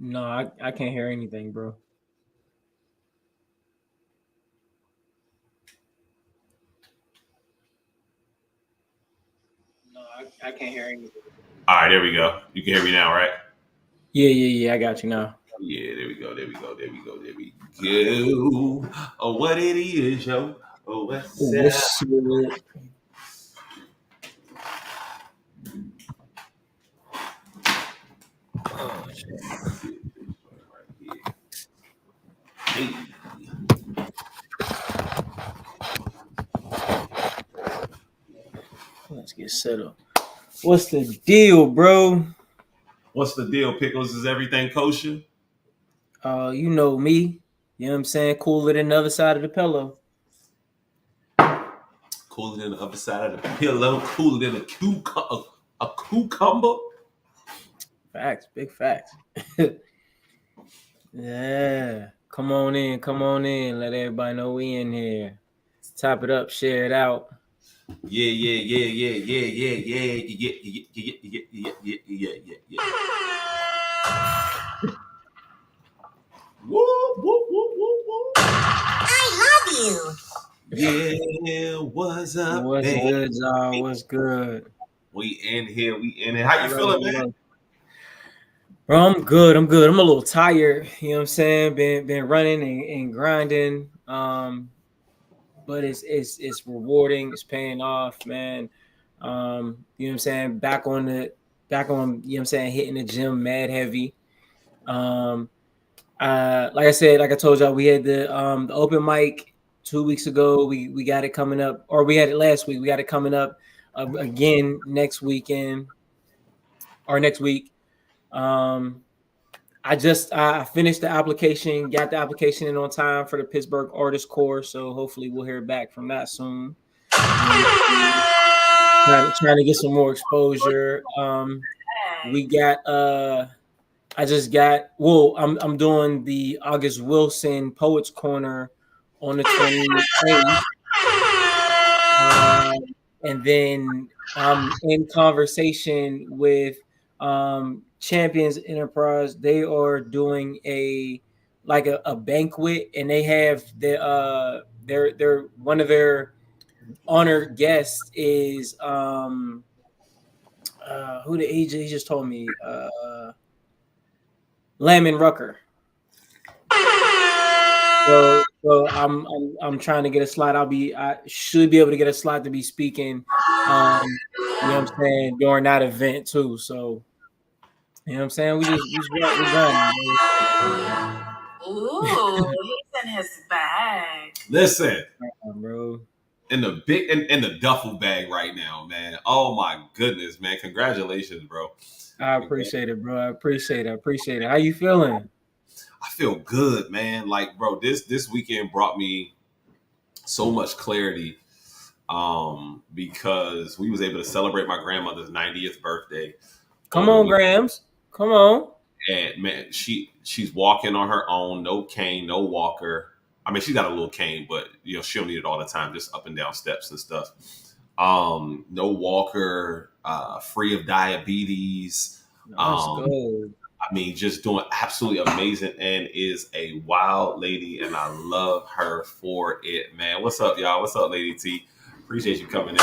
No, I can't hear anything, bro. No, I can't hear anything. All right, there we go. You can hear me now, right? Yeah. I got you now. Yeah, there we go. There we go. Oh, what it is, yo. Oh, what's up? What's with oh, shit. Hey, Let's get set up. What's the deal, bro? what's the deal, Pickles? Is everything kosher? You know me. You know what I'm saying? Cooler than the other side of the pillow. Cooler than the other side of the pillow. Cooler than a cucumber. Facts, big facts. Yeah. Come on in. Let everybody know we in here. Let's top it up, share it out. Yeah. Whoop, whoop, whoop, whoop, whoop. I love you. Yeah, what's up, What's baby? good, y'all? What's good? We in here. We in here. How you Love feeling, it, man? love it. Bro, I'm good. I'm good. I'm a little tired. You know what I'm saying? Been running and grinding. But it's rewarding. It's paying off, man. You know what I'm saying? Back on. You know what I'm saying? Hitting the gym mad heavy. Um, like I said, like I told y'all, we had the open mic 2 weeks ago. We got it coming up, or we had it last week. We got it coming up again next weekend or next week. Um, I finished the application, got the application in on time for the Pittsburgh Artist Course, so hopefully we'll hear back from that soon. Trying to get some more exposure. We got I just got I'm doing the August Wilson Poets Corner on the 28th. Um, and then I'm in conversation with Champions Enterprise. They are doing a banquet, and they have their one of their honored guests is who the agent he just told me Lamon Rucker. So I'm trying to get a slot. I should be able to get a slot to be speaking. You know what I'm saying, during that event too. So you know what I'm saying. We grinding, Ooh, he's in his bag. Listen, bro. in the duffel bag right now, man. Oh my goodness, man. Congratulations, bro. I appreciate it, bro. I appreciate it. I appreciate it. How you feeling? I feel good, man. Like, bro, this weekend brought me so much clarity. Because we was able to celebrate my grandmother's 90th birthday Come over the on, weekend. Grams. Come on. And man, she's walking on her own, no cane, no walker. I mean, she's got a little cane, but she'll need it all the time, just up and down steps and stuff. No walker, free of diabetes. Let's Um, go. I mean, just doing absolutely amazing and is a wild lady, and I love her for it, man. What's up, y'all? What's up, Lady T? Appreciate you coming in.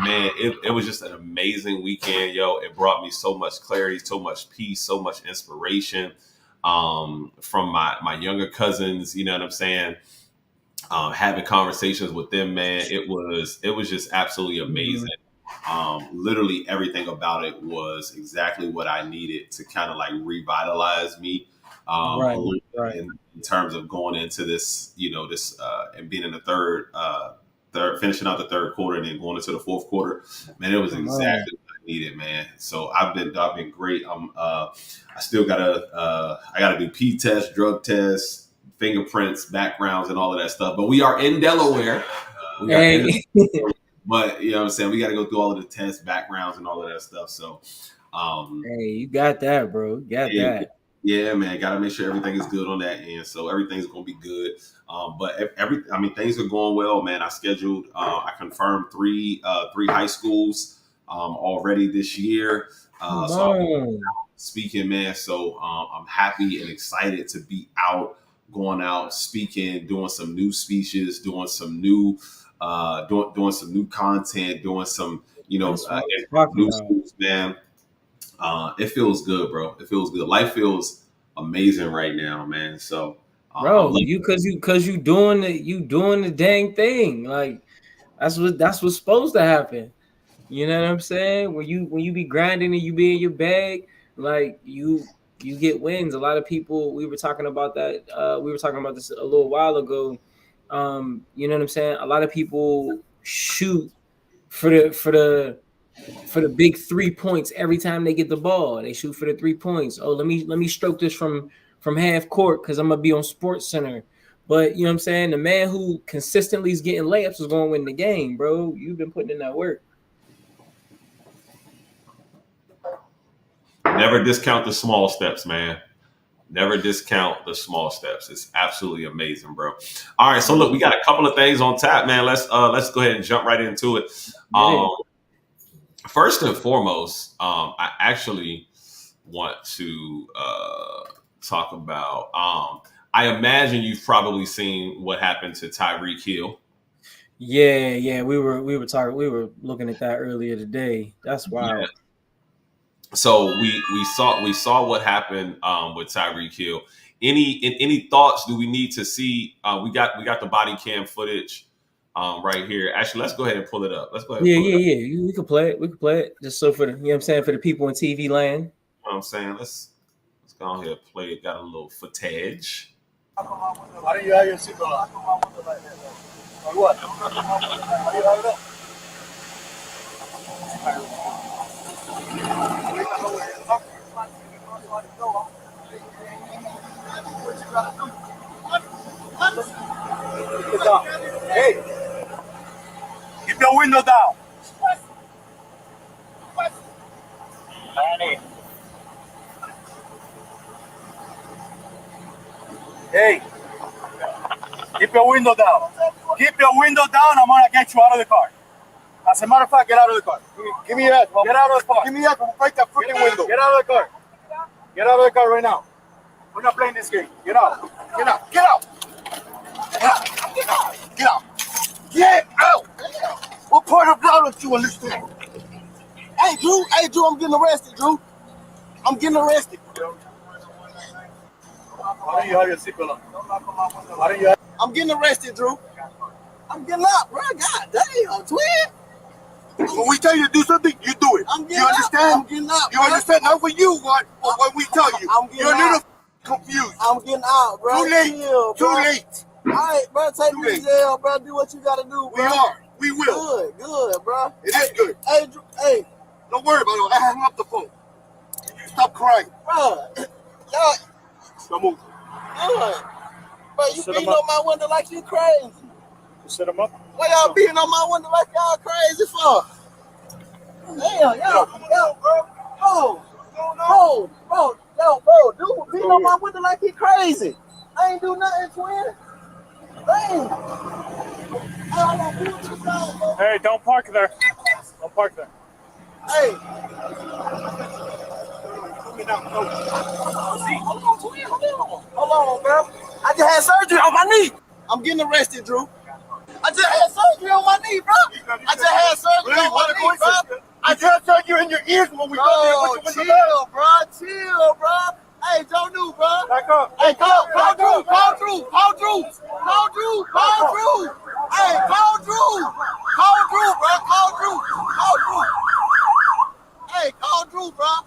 Man, it was just an amazing weekend, yo. It brought me so much clarity, so much peace, so much inspiration from my younger cousins. You know what I'm saying? Having conversations with them, man, it was just absolutely Mhm. amazing. Literally everything about it was exactly what I needed to kind of like revitalize me a Right, little bit right. in terms of going into this, this and being in the third, finishing out the third quarter and then going into the fourth quarter. Man, it was Come on. exactly what I needed, man. So I've been great. I still I gotta do P test, drug tests, fingerprints, backgrounds, and all of that stuff. But we are in Delaware. We are in Hey, but you know what I'm saying? We got to go through all of the tests, backgrounds, and all of that stuff. So, hey, you got that, bro. You got yeah, that. yeah, man, got to make sure everything is good on that end. So everything's gonna be good. But I mean, things are going well, man. I confirmed three high schools already this year. Come So on. speaking, man. So I'm happy and excited to be going out, speaking, doing some new speeches, doing some new doing some new content, doing some That's what I'm talking new about. schools, man. It feels good, bro. It feels good. Life feels amazing right now, man. So I'm Bro, loving you doing the dang thing. Like that's what's supposed to happen. You know what I'm saying? When you be grinding and you be in your bag, like you get wins. A lot of people, we were talking about that. We were talking about this a little while ago. You know what I'm saying? A lot of people shoot for the big 3 points every time they get the ball. They shoot for the 3 points. Oh, let me stroke this from half court because I'm gonna be on Sports Center. But you know what I'm saying? The man who consistently is getting layups is going to win the game, bro. You've been putting in that work. Never discount the small steps, man. Never discount the small steps. It's absolutely amazing, bro. All right, so look, we got a couple of things on tap, man. Let's go ahead and jump right into it. First and foremost, I actually want to talk about. I imagine you've probably seen what happened to Tyreek Hill. Yeah, we were looking at that earlier today. That's wild. Yeah. So we saw what happened with Tyreek Hill. Any thoughts? Do we need to see? We got the body cam footage right here. Actually, let's go ahead and pull it up. Let's go ahead. Yeah. We could play it. We could play it just so for the, you know what I'm saying, for the people in TV land. You know what I'm saying? Let's go ahead and play it. Got a little footage. Why don't you have your seatbelt on? Or what? How do you have it up? Hey, keep your window down. Hey, keep your window down. Keep your window down. I'm gonna get you out of the car. As a matter of fact, get out of the car. Give me that. Get out of the car. Give me that. Break that freaking window. Get out of the car. Get out of the car right now. We're not playing this game. Get out. Get out. Get out. Get out. Get out. Get out. Get out. What part of blood don't you understand? Hey, Drew. Hey, Drew. I'm getting arrested, Drew. I'm getting arrested. Why don't you have your seatbelt on? Why don't you have... I'm getting arrested, Drew. I'm getting out, bro. God damn, twin. When we tell you to do something, you do it. You understand? I'm getting out. You understand? Not what you want, but what we tell you. You're a little confused. I'm getting out, bro. Too late. Chill, bro. Too late. All right, bro. Take me to jail, bro. Do what you gotta do, bro. We are. We will. Good, bro. It is good. Hey, Drew, hey. Don't worry about it. I hung up the phone. You stop crying, bro. Y'all. Don't move. Good. Bro, you beating on my window like you crazy. Set them up. Why y'all beating on my window like y'all crazy for? Damn, yo, bro, dude, beating on my window like he crazy. I ain't do nothing, twin. Damn. Hey, don't park there. Don't park there. Hey. Hold on, bro. I just had surgery on my knee. I'm getting arrested, Drew. I just had surgery on my knee, bro. I just had surgery on my knee, bro. I just had surgery in your ears when we go there. Chill, bro. Chill, bro. Hey, don't do, bro. Back up. Hey, call Drew. Call Drew. Call Drew. Call Drew. Call Drew. Hey, call Drew. Call Drew, bro. Call Drew. Call Drew. Hey, call Drew, bro.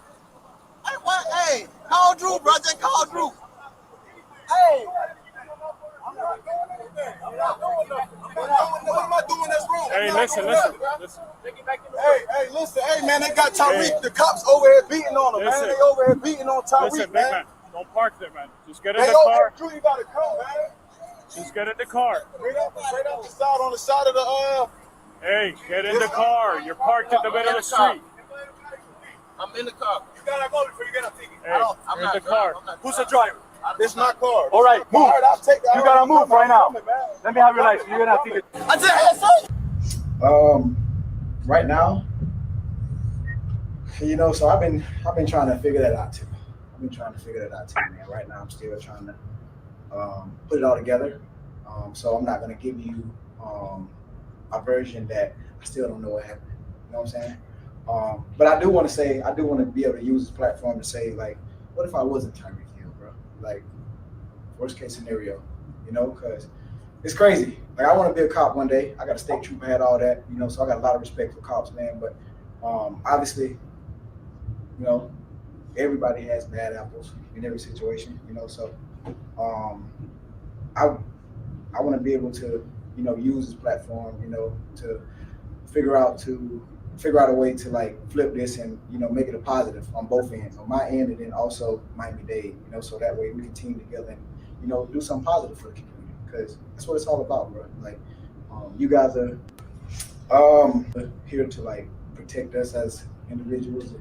Hey, what? Hey, call Drew, bro. Just call Drew. Hey. What am I doing that's wrong? Hey, listen. Hey, listen. Hey, man, they got Tyreek. The cops over here beating on him, man. They over here beating on Tyreek, Listen, big man. man. Don't park there, man. Just get in the car. Drew, you gotta come, man. Just get in the car. Straight up the side, on the side of the Hey, get in the car. You're parked in the middle of the street. I'm in the car. You gotta go before you get a ticket. Hey, you're in the car. Who's the driver? This is my car. All right, move. I'll take that. You gotta move right now. Let me have your license. You're gonna have to get. I just had surgery. Right now, so I've been trying to figure that out too. been trying to figure that out too, man. Right now, I'm still trying to put it all together. So I'm not gonna give you a version that I still don't know what happened. You know what I'm saying? But I do want to say, I do want to be able to use this platform to say, like, what if I wasn't Tyreek Hill, bro? Like, worst case scenario, you know, because it's crazy. Like, I want to be a cop one day. I got a state trooper, had all that, you know, so I got a lot of respect for cops, man. But obviously, you know, everybody has bad apples in every situation, you know, so I want to be able to, you know, use this platform, you know, to figure out a way to like flip this and, you know, make it a positive on both ends, on my end and then also Miami-Dade, you know, so that way we can team together and, you know, do something positive for the community, because that's what it's all about, bro. Like, you guys are here to like protect us as individuals,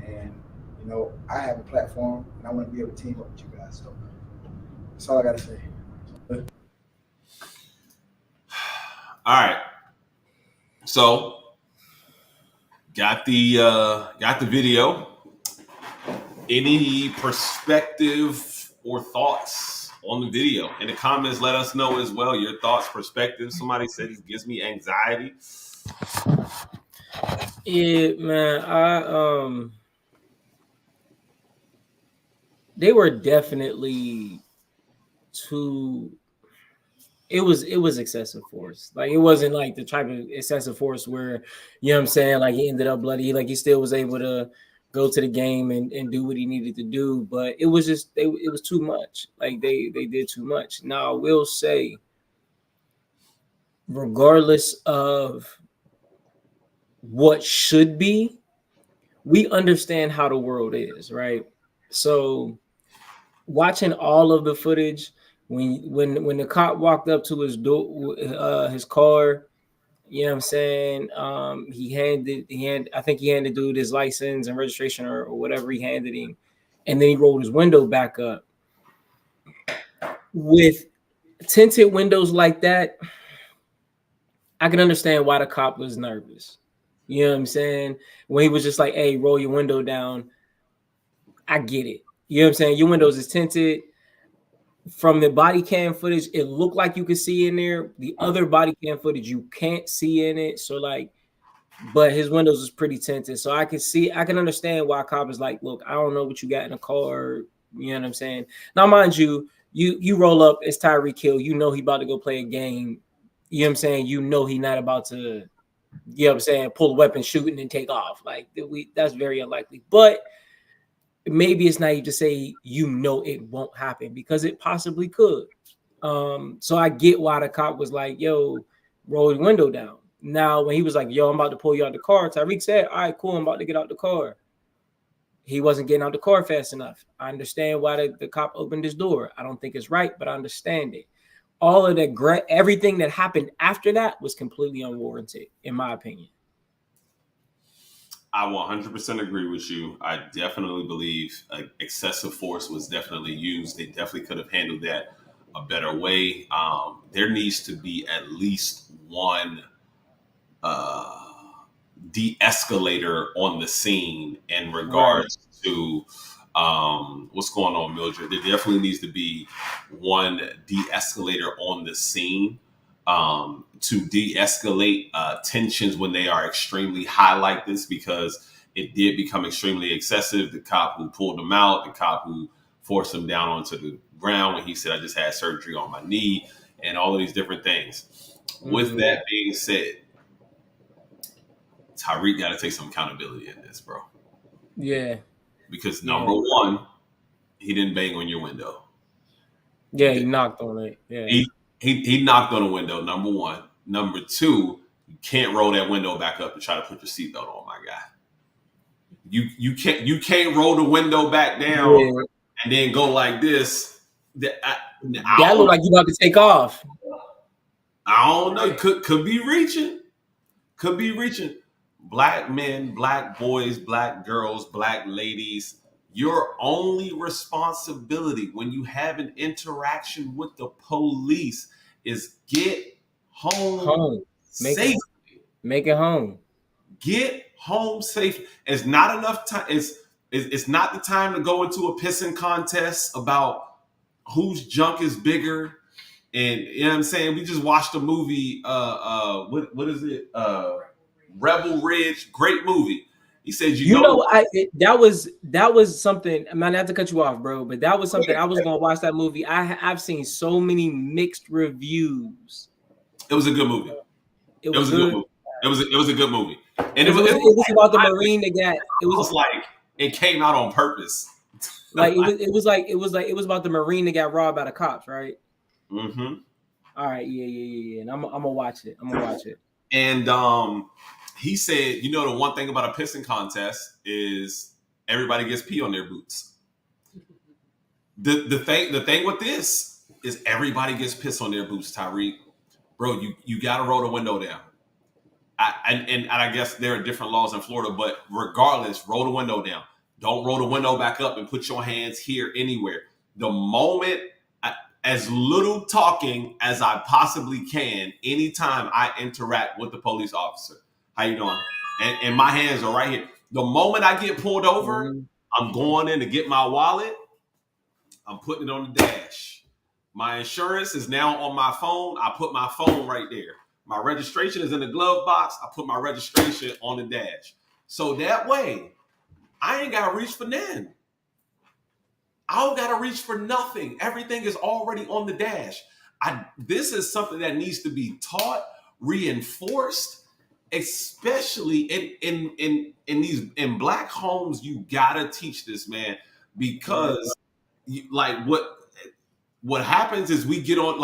and you know, I have a platform and I want to be able to team up with you guys. So that's all I gotta say. All right. So got the video. Any perspective or thoughts on the video? In the comments, let us know as well your thoughts, perspectives. Somebody said it gives me anxiety. Yeah, man. They were definitely too. It was excessive force. Like, it wasn't like the type of excessive force where, you know what I'm saying, like he ended up bloody. Like, he still was able to go to the game and do what he needed to do. But it was just it was too much. Like, they did too much. Now, I will say, regardless of what should be, we understand how the world is, right? So watching all of the footage, when the cop walked up to his door, his car, you know what I'm saying? I think he handed dude his license and registration or whatever he handed him, and then he rolled his window back up. With tinted windows like that, I can understand why the cop was nervous. You know what I'm saying? When he was just like, "Hey, roll your window down." I get it. You know what I'm saying? Your windows is tinted. From the body cam footage, it looked like you could see in there. The other body cam footage, you can't see in it. So, like, but his windows is pretty tinted. So I can understand why a cop is like, look, I don't know what you got in the car. You know what I'm saying? Now, mind you, you roll up, it's Tyreek Hill. You know he about to go play a game. You know what I'm saying? You know he not about to, you know what I'm saying, pull a weapon, shoot, and then take off. Like, that's very unlikely. But maybe it's naive to say, you know, it won't happen, because it possibly could. So I get why the cop was like, yo, roll the window down. Now, when he was like, yo, I'm about to pull you out the car, Tyreek said, all right, cool, I'm about to get out the car. He wasn't getting out the car fast enough. I understand why the cop opened his door. I don't think it's right, but I understand it. All of that, everything that happened after that was completely unwarranted, in my opinion. I 100% agree with you. I definitely believe excessive force was definitely used. They definitely could have handled that a better way. There needs to be at least one de-escalator on the scene in regards to what's going on, Mildred. There definitely needs to be one de-escalator on the scene to de-escalate tensions when they are extremely high like this, because it did become extremely excessive. The cop who pulled him out, the cop who forced him down onto the ground when he said, I just had surgery on my knee, and all of these different things. Mm-hmm. With that being said, Tyreek got to take some accountability in this, bro. Yeah. Because number one, he didn't bang on your window. Yeah, he knocked on it. Yeah. He knocked on the window, number one. Number two, you can't roll that window back up and try to put your seatbelt on, my guy. You can't roll the window back down and then go like this. That look like you about to take off. I don't know. Could be reaching. Could be reaching. Black men, black boys, black girls, black ladies, your only responsibility when you have an interaction with the police is get home safely. Make it home. Get home safe. It's not enough time. It's not the time to go into a pissing contest about whose junk is bigger. And you know what I'm saying? We just watched a movie. What is it? Rebel Ridge, great movie. He says, that was something. I might not have to cut you off, bro, but that was something. I was gonna watch that movie. I've seen so many mixed reviews. It was a good movie. It was a good movie. It was a good movie, and it was about the Marine that got. It was like it came out on purpose. Like it was about the Marine that got robbed by the cops, right? Mm-hmm. All right, yeah. And I'm gonna watch it. And he said, you know, the one thing about a pissing contest is everybody gets pee on their boots. The thing with this is everybody gets piss on their boots, Tyreek. Bro, you got to roll the window down. And I guess there are different laws in Florida, but regardless, roll the window down. Don't roll the window back up and put your hands here anywhere. The moment, as little talking as I possibly can, anytime I interact with the police officer. How you doing? And my hands are right here. The moment I get pulled over, I'm going in to get my wallet. I'm putting it on the dash. My insurance is now on my phone. I put my phone right there. My registration is in the glove box. I put my registration on the dash. So that way, I ain't got to reach for nothing. I don't got to reach for nothing. Everything is already on the dash. This is something that needs to be taught, reinforced, especially in Black homes. You gotta teach this, man, because what happens is we get on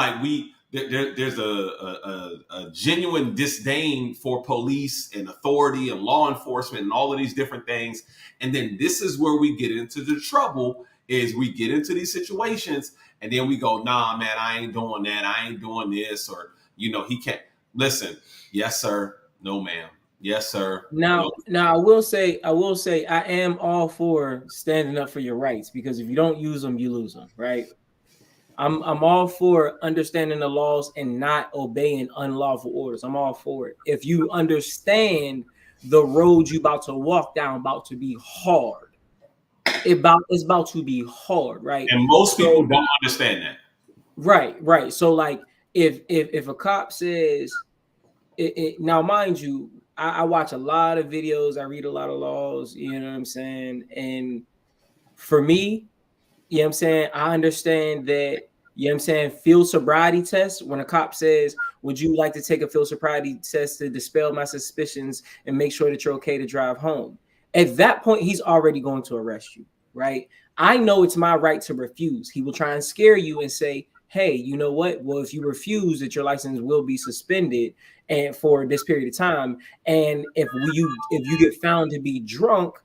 there's a genuine disdain for police and authority and law enforcement and all of these different things, and then this is where we get into the trouble. Is we get into these situations and then we go, nah, man, I ain't doing that. I ain't doing this. Or, he can't listen. Yes, sir. No, ma'am. Yes, sir. Now, I will say I am all for standing up for your rights, because if you don't use them, you lose them. Right. I'm all for understanding the laws and not obeying unlawful orders. I'm all for it. If you understand the road you about to walk down about to be hard. It's about to be hard, right? And most people don't understand that. Right. So, like, if a cop says, now, mind you, I watch a lot of videos, I read a lot of laws, you know what I'm saying? And for me, you know what I'm saying, I understand that, you know what I'm saying, field sobriety test. When a cop says, would you like to take a field sobriety test to dispel my suspicions and make sure that you're okay to drive home? At that point, he's already going to arrest you, right? I know it's my right to refuse. He will try and scare you and say, hey, you know what? Well, if you refuse, that your license will be suspended and for this period of time. And if you get found to be drunk,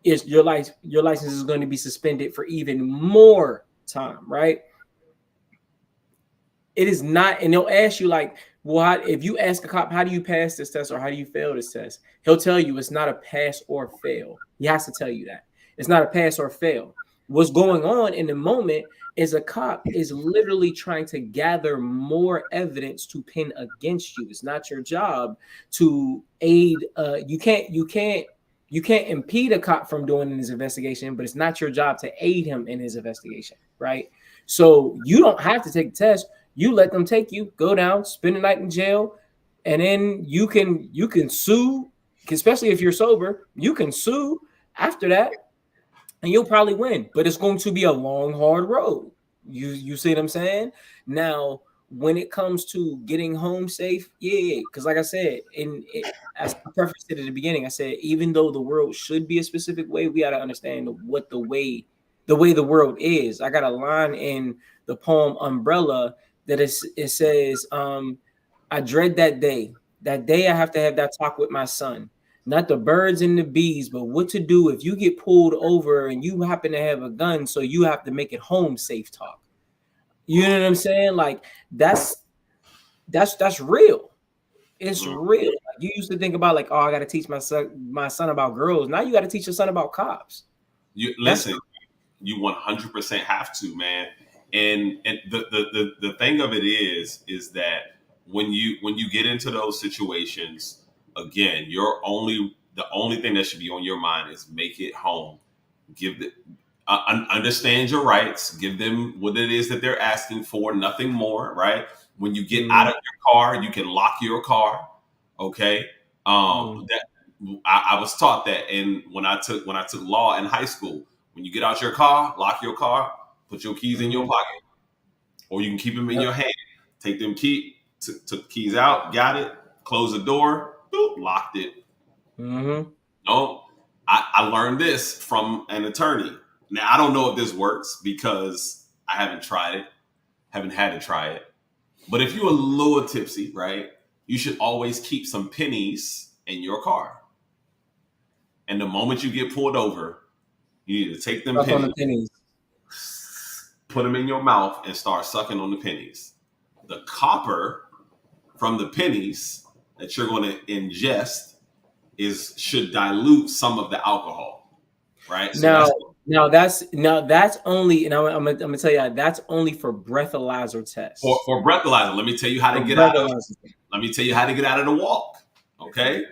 your license is going to be suspended for even more time, right? It is not, and they'll ask you like, well, if you ask a cop, how do you pass this test or how do you fail this test? He'll tell you it's not a pass or fail. He has to tell you that. It's not a pass or fail. What's going on in the moment is a cop is literally trying to gather more evidence to pin against you. It's not your job to aid. You can't impede a cop from doing his investigation, but it's not your job to aid him in his investigation, right? So you don't have to take the test. You let them take you, go down, spend the night in jail, and then you can sue, especially if you're sober. You can sue after that, and you'll probably win. But it's going to be a long, hard road. You see what I'm saying? Now, when it comes to getting home safe, yeah. Because like I said, as I prefaced it at the beginning, I said even though the world should be a specific way, we got to understand what the way the world is. I got a line in the poem Umbrella that it says, I dread that day I have to have that talk with my son, not the birds and the bees, but what to do if you get pulled over and you happen to have a gun, so you have to make it home safe talk. You know what I'm saying? Like that's real. It's real. Like, you used to think about like, oh, I got to teach my son about girls. Now you got to teach your son about cops. You 100% have to, man. And the thing of it is that when you get into those situations, again, the only thing that should be on your mind is make it home. give the understand your rights, give them what it is that they're asking for, nothing more, right? When you get out of your car, you can lock your car. Okay. That I was taught that when I took law in high school. When you get out your car, lock your car, put your keys in your pocket, or you can keep them in your hand. Take them took the keys out, got it, close the door, boop, locked it. No, I learned this from an attorney. Now I don't know if this works because I haven't tried it, haven't had to try it. But if you're a little tipsy, right, you should always keep some pennies in your car. And the moment you get pulled over, you need to take them pennies, put them in your mouth, and start sucking on the pennies. The copper from the pennies that you're going to ingest should dilute some of the alcohol, right? So that's only, and I'm gonna tell you that's only for breathalyzer tests. For breathalyzer, let me tell you how to get out of. Let me tell you how to get out of the walk. Okay,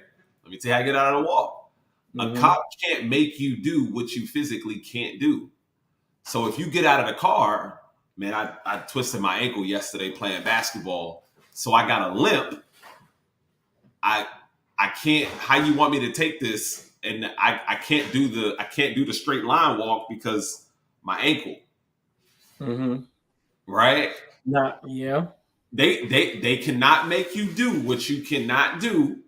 let me tell you how to get out of the walk. A cop can't make you do what you physically can't do. So if you get out of the car, man, I twisted my ankle yesterday playing basketball, so I got a limp. I can't. How you want me to take this? And I can't do the straight line walk because my ankle. Right? Yeah. They cannot make you do what you cannot do.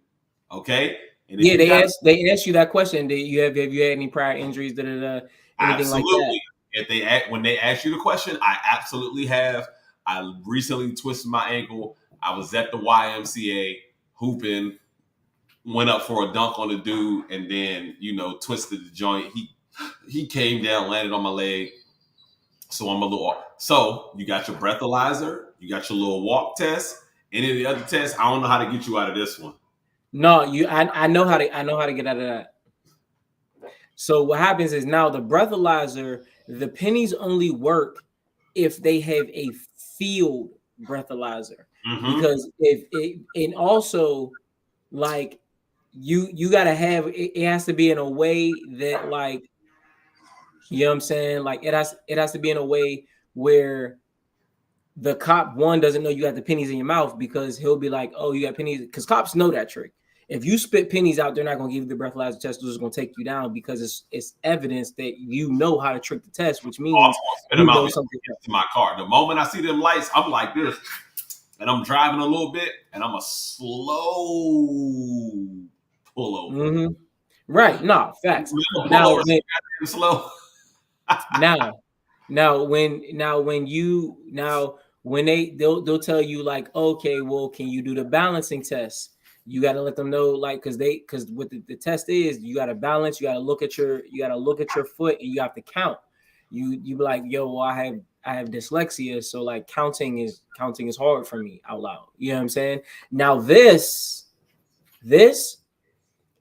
Okay. And they ask you that question. Have you had any prior injuries? Anything absolutely. Like that? When they ask you the question, I absolutely have. I recently twisted my ankle. I was at the YMCA hooping, went up for a dunk on the dude, and then twisted the joint. He came down, landed on my leg. So I'm a little off. So you got your breathalyzer, you got your little walk test. Any of the other tests, I don't know how to get you out of this one. No, I know how to get out of that. So what happens is now the breathalyzer, the pennies only work if they have a field breathalyzer. Because and also like you gotta have it has to be in a way that like, you know what I'm saying? Like it has to be in a way where the cop doesn't know you got the pennies in your mouth, because he'll be like, oh, you got pennies, because cops know that trick. If you spit pennies out, they're not going to give you the breathalyzer test. They're just going to take you down because it's evidence that you know how to trick the test, which means you know something to my car. The moment I see them lights, I'm like this, and I'm driving a little bit, and I'm a slow pull over. Right? No, facts. Now, slow. when they'll tell you like, okay, well, can you do the balancing test? You got to let them know, like, because what the test is, you got to balance, you got to look at your foot, and you have to count. You be like, yo, well, I have dyslexia, so like counting is hard for me out loud. You know what I'm saying? Now this,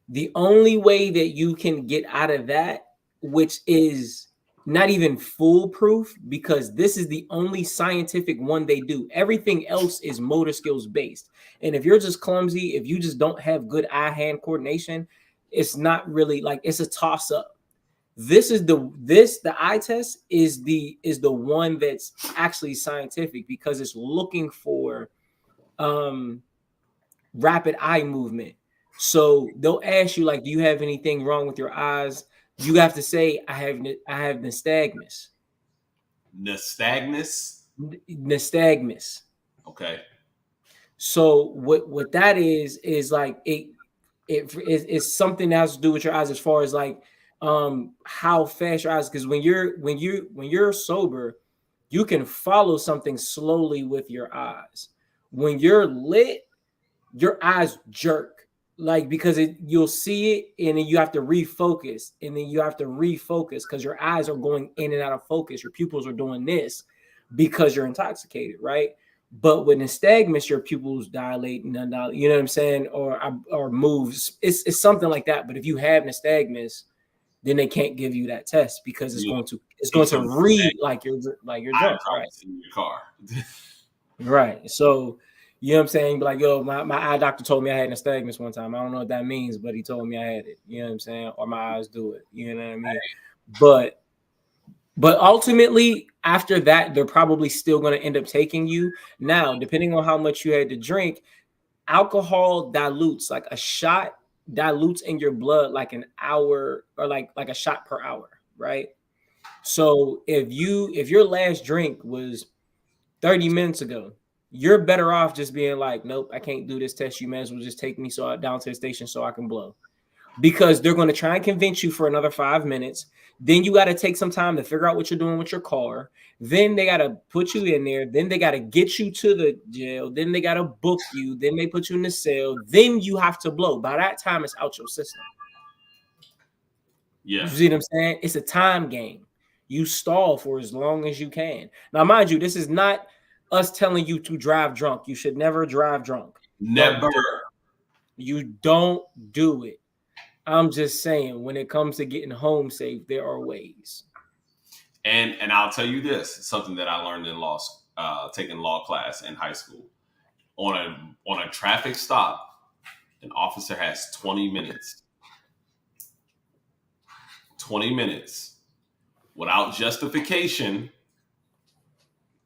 the only way that you can get out of that, which is not even foolproof, because this is the only scientific one they do. Everything else is motor skills based. And if you're just clumsy, if you just don't have good eye-hand coordination, it's not really like, it's a toss-up. The eye test is the one that's actually scientific, because it's looking for rapid eye movement. So they'll ask you like, do you have anything wrong with your eyes? You have to say, I have nystagmus. Nystagmus. Okay. So what that is like, it's something that has to do with your eyes, as far as like how fast your eyes, because when you're sober, you can follow something slowly with your eyes. When you're lit, your eyes jerk. Like, because you'll see it and then you have to refocus, and then you have to refocus because your eyes are going in and out of focus. Your pupils are doing this because you're intoxicated, right? But with nystagmus, your pupils dilate and undilate, you know what I'm saying, or moves. It's something like that. But if you have nystagmus, then they can't give you that test, because it's going to read like you're drunk, right? In your car. Right. So, you know what I'm saying? Be like, yo, my eye doctor told me I had nystagmus one time. I don't know what that means, but he told me I had it. You know what I'm saying? Or my eyes do it. You know what I mean? But ultimately, after that, they're probably still going to end up taking you. Now, depending on how much you had to drink, alcohol dilutes. Like a shot dilutes in your blood like an hour or like a shot per hour, right? So if your last drink was 30 minutes ago, you're better off just being like, nope, I can't do this test. You may as well just take me down to the station so I can blow. Because they're going to try and convince you for another 5 minutes. Then you got to take some time to figure out what you're doing with your car. Then they got to put you in there. Then they got to get you to the jail. Then they got to book you. Then they put you in the cell. Then you have to blow. By that time, it's out your system. Yeah. You see what I'm saying? It's a time game. You stall for as long as you can. Now, mind you, this is not us telling you to drive drunk. You should never drive drunk. Never. You don't do it. I'm just saying, when it comes to getting home safe, there are ways. And I'll tell you this, something that I learned in taking law class in high school. On a traffic stop, an officer has 20 minutes. 20 minutes. Without justification,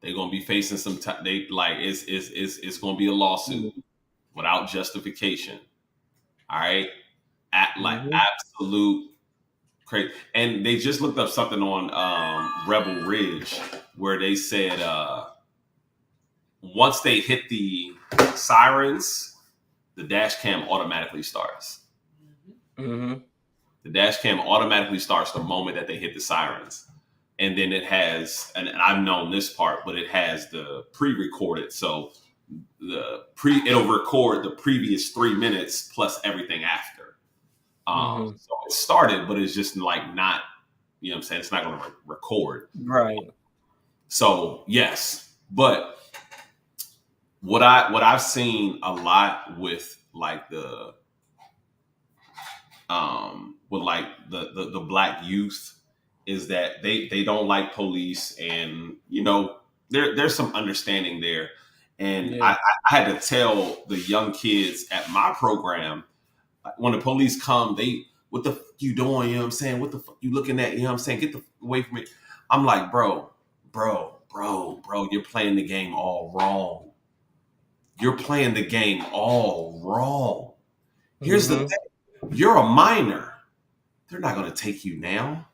they're gonna be facing some it's gonna be a lawsuit without justification. All right. Absolute crazy. And they just looked up something on Rebel Ridge where they said once they hit the sirens, the dash cam automatically starts. Mm-hmm. The dash cam automatically starts the moment that they hit the sirens. And then it has, and I've known this part, but it has the pre-recorded. So it'll record the previous 3 minutes plus everything after. So it started, but it's just like not, you know what I'm saying? It's not going to record. Right. So yes, but what I've seen a lot with like the black youth is that they don't like police, and you know there's some understanding there. And I had to tell the young kids at my program, when the police come, what the fuck you doing? You know what I'm saying? What the fuck you looking at? You know what I'm saying? Get the away from me. I'm like, bro, you're playing the game all wrong. You're playing the game all wrong. Here's the thing. You're a minor. They're not going to take you now.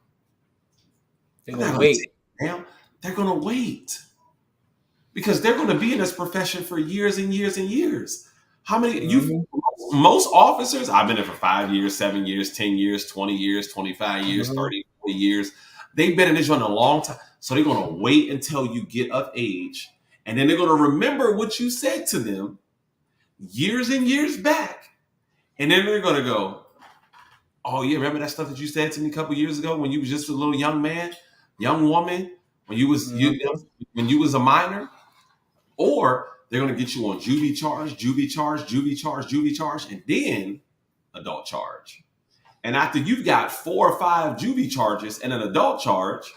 They're going to wait. Now. They're going to wait. Because they're going to be in this profession for years and years and years. How many most officers, I've been there for 5 years, 7 years, 10 years, 20 years, 25 years, 30, 40 years. They've been in this run a long time. So they're going to wait until you get of age. And then they're going to remember what you said to them years and years back. And then they're going to go, oh, yeah, remember that stuff that you said to me a couple years ago when you was just a little young man, young woman, when you was when you was a minor? Or they're going to get you on juvie charge, and then adult charge. And after you've got 4 or 5 juvie charges and an adult charge,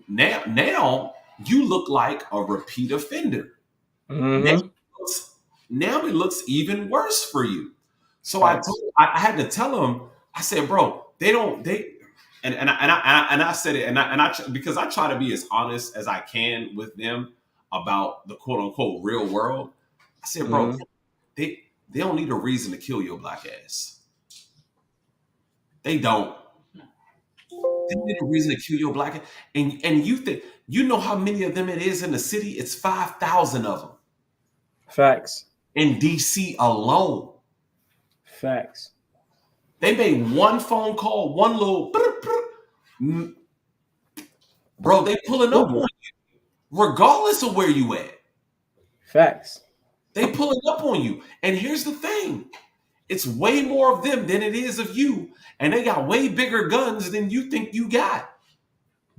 now you look like a repeat offender. Mm-hmm. Now it looks even worse for you. So I had to tell them, I said, bro, and I said it, because I try to be as honest as I can with them about the quote unquote real world. I said, bro, they don't need a reason to kill your black ass. They don't. They need a reason to kill your black ass. And you think, you know how many of them it is in the city? It's 5,000 of them. Facts. In DC alone. Facts. They made one phone call, one little bro, they pulling up on you regardless of where you at. Facts. They pulling up on you. And here's the thing. It's way more of them than it is of you. And they got way bigger guns than you think you got.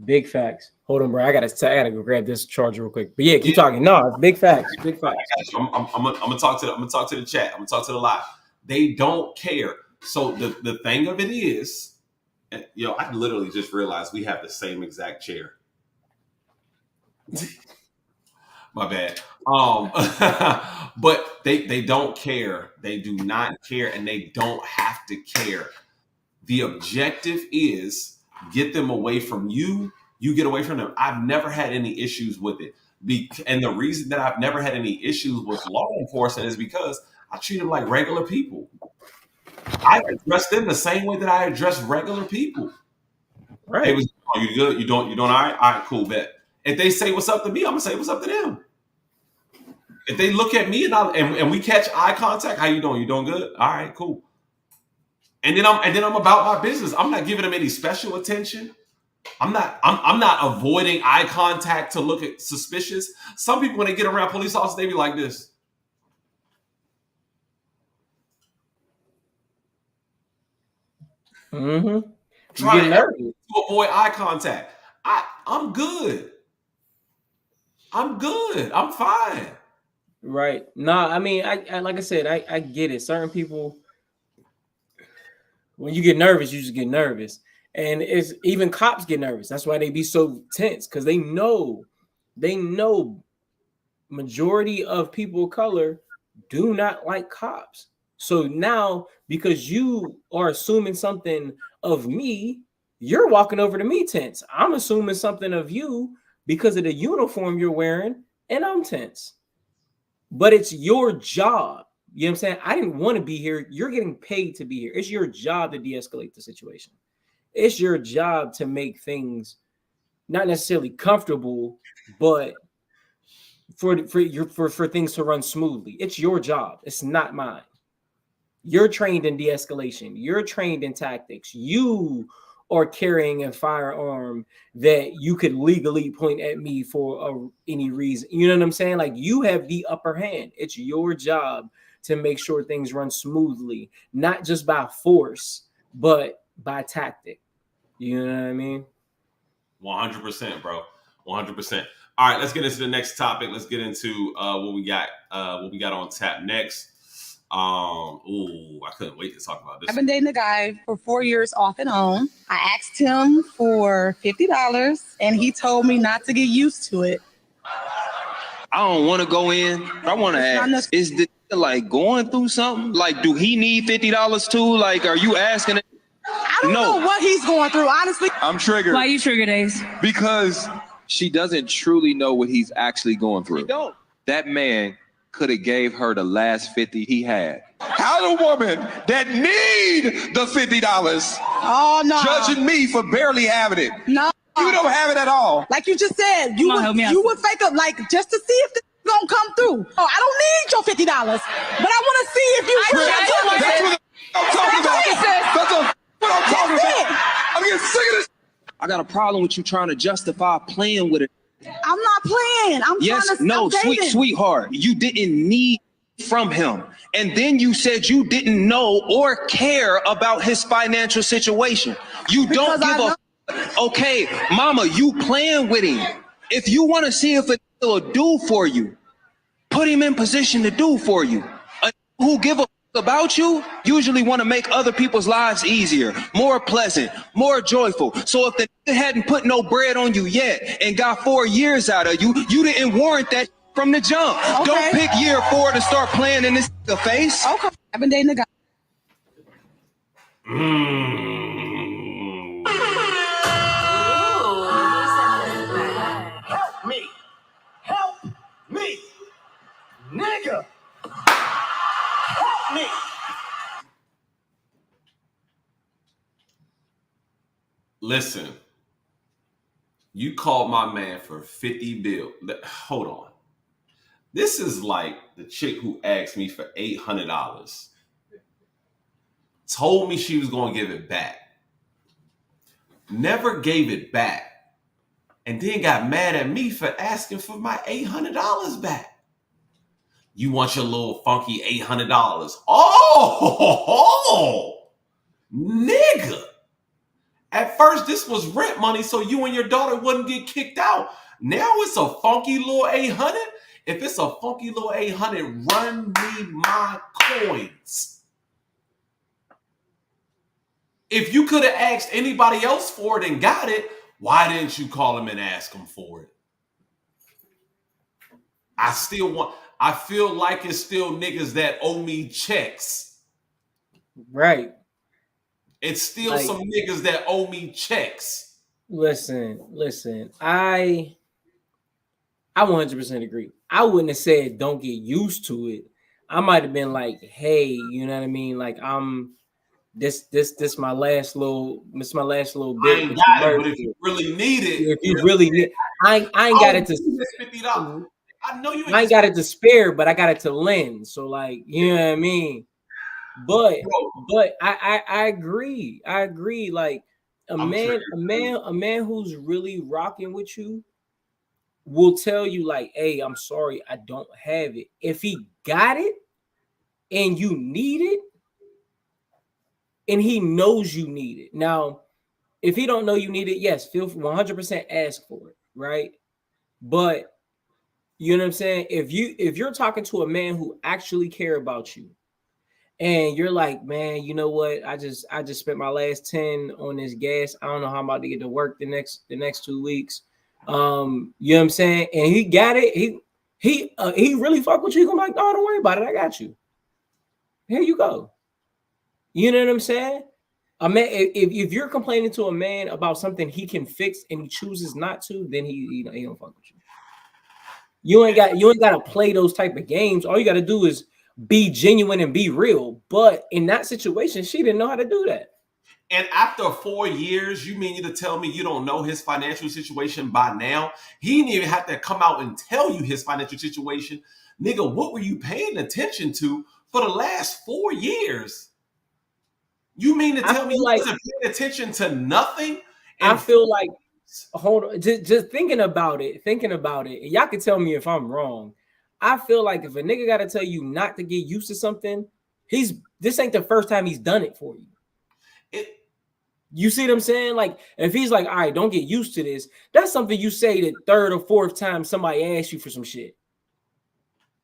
Big facts. Hold on, bro. I gotta go grab this charger real quick. But yeah, keep talking. No, it's big facts. Big facts. I'm gonna talk to the chat. I'm gonna talk to the live. They don't care. So the thing of it is, I literally just realized we have the same exact chair. My bad. But they don't care. They do not care, and they don't have to care. The objective is get them away from you, you get away from them. I've never had any issues with it. And the reason that I've never had any issues with law enforcement is because I treat them like regular people. I address them the same way that I address regular people. Right. Hey, are you good? You doing all right? All right, cool, bet. If they say what's up to me, I'm gonna say what's up to them. If they look at me and we catch eye contact, how you doing? You doing good? All right, cool. And then I'm about my business. I'm not giving them any special attention. I'm not avoiding eye contact to look at suspicious. Some people, when they get around police officers, they be like this. Mm-hmm. Trying to avoid eye contact. I'm good. I'm good. I'm fine. Right. No, I mean, I like I said, I get it. Certain people, when you get nervous, you just get nervous. And it's even cops get nervous. That's why they be so tense, because they know majority of people of color do not like cops. So now, because you are assuming something of me, you're walking over to me tense. I'm assuming something of you because of the uniform you're wearing, and I'm tense. But it's your job. You know what I'm saying? I didn't want to be here. You're getting paid to be here. It's your job to de-escalate the situation. It's your job to make things not necessarily comfortable, but for things to run smoothly. It's your job. It's not mine. You're trained in de-escalation. You're trained in tactics. You are carrying a firearm that you could legally point at me for any reason. You know what I'm saying? Like, you have the upper hand. It's your job to make sure things run smoothly, not just by force, but by tactic. You know what I mean? 100%, bro. 100%. All right, let's get into the next topic. Let's get into what we got on tap next. I couldn't wait to talk about this. I've been dating a guy for 4 years off and on. I asked him for $50 and he told me not to get used to it. I don't want to go in. I want to ask, is the like going through something? Like, do he need $50 too? Like, are you asking it? I don't know what he's going through, honestly. I'm triggered. Why you triggered, Ace? Because she doesn't truly know what he's actually going through. She don't. That man could have gave her the last 50 he had. How the woman that need the $50 judging me for barely having it? No. You don't have it at all. Like you just said, you would fake up like just to see if this is gonna come through. Oh, I don't need your $50, but I want to see if you. That's what I'm talking about. That's what I'm talking about. I'm getting sick of this. I got a problem with you trying to justify playing with it. I'm not playing. I'm trying to sweetheart. You didn't need from him. And then you said you didn't know or care about his financial situation. You don't give a okay, mama, you playing with him. If you want to see if it'll do for you, put him in position to do for you. Who give a about you usually want to make other people's lives easier, more pleasant, more joyful. So if the hadn't put no bread on you yet and got 4 years out of you, you didn't warrant that from the jump. Okay. Don't pick year 4 to start playing in this face. Okay, I've been dating a guy. Help me, nigga. Help me. Listen, you called my man for 50 bill. Hold on. This is like the chick who asked me for $800. Told me she was going to give it back. Never gave it back. And then got mad at me for asking for my $800 back. You want your little funky $800. Oh, nigga. At first, this was rent money so you and your daughter wouldn't get kicked out. Now it's a funky little 800. If it's a funky little 800, run me my coins. If you could have asked anybody else for it and got it, why didn't you call him and ask him for it? I feel like it's still niggas that owe me checks. Right. It's still some niggas that owe me checks. Listen. I 100% agree. I wouldn't have said don't get used to it. I might have been like, hey, you know what I mean? Like this my last little I bit, ain't but you got it, worth but if it. you really need it, If you you know what really I'm saying? need, I ain't got it $50. to. I know you I ain't ain't got it to spare, but I got it to lend. So like, you know what I mean? But bro. I agree. I agree. Like I'm triggered. a man who's really rocking with you will tell you like, hey, I'm sorry, I don't have it. If he got it and you need it, and he knows you need it. Now, if he don't know you need it, yes, feel 100% ask for it, right? But you know what I'm saying? If you're talking to a man who actually care about you, and you're like, man, you know what? I just spent my last 10 on this gas. I don't know how I'm about to get to work the next 2 weeks. You know what I'm saying? And he got it. He really fuck with you. I'm like, no, don't worry about it. I got you. Here you go. You know what I'm saying? A man, if you're complaining to a man about something he can fix and he chooses not to, then he don't fuck with you. You ain't got to play those type of games. All you got to do is be genuine and be real. But in that situation, she didn't know how to do that. And after 4 years, you mean you to tell me you don't know his financial situation by now? He didn't even have to come out and tell you his financial situation. Nigga, what were you paying attention to for the last 4 years? You mean to tell me you wasn't paying attention to nothing? I feel like, hold on, just thinking about it, y'all can tell me if I'm wrong. I feel like if a nigga got to tell you not to get used to something, this ain't the first time he's done it for you. You see what I'm saying? Like, if he's like, all right, don't get used to this, that's something you say the third or fourth time somebody asks you for some shit.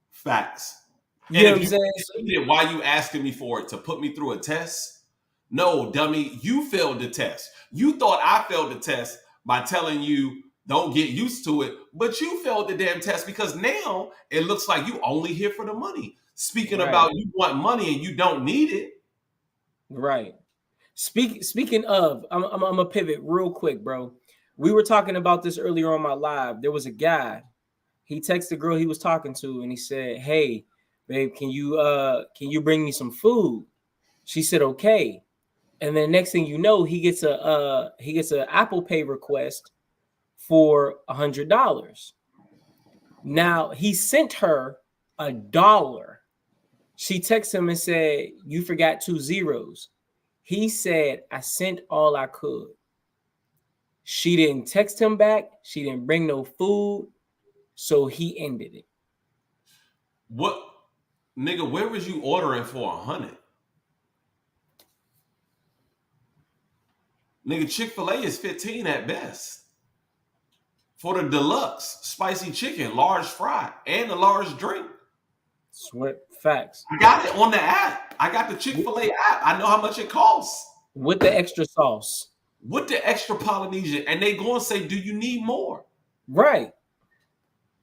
Facts. You know what I'm saying? Why you asking me for it? To put me through a test? No, dummy, you failed the test. You thought I failed the test by telling you don't get used to it, but you failed the damn test because now it looks like you only here for the money. Speaking about you want money and you don't need it. Right. Speaking of, I'm gonna pivot real quick, bro. We were talking about this earlier on my live. There was a guy. He texted the girl he was talking to, and he said, "Hey, babe, can you bring me some food?" She said, "Okay." And then next thing you know, he gets an Apple Pay request for $100. Now he sent her $1. She texted him and said, "You forgot 2 zeros." He said, "I sent all I could." She didn't text him back. She didn't bring no food. So he ended it. What, nigga, where was you ordering for 100? Nigga, Chick-fil-A is 15 at best. For the deluxe spicy chicken, large fry, and a large drink. Sweat facts. I got it on the app. I got the Chick-fil-A app. I know how much it costs. With the extra sauce. With the extra Polynesian. And they go and say, do you need more? Right.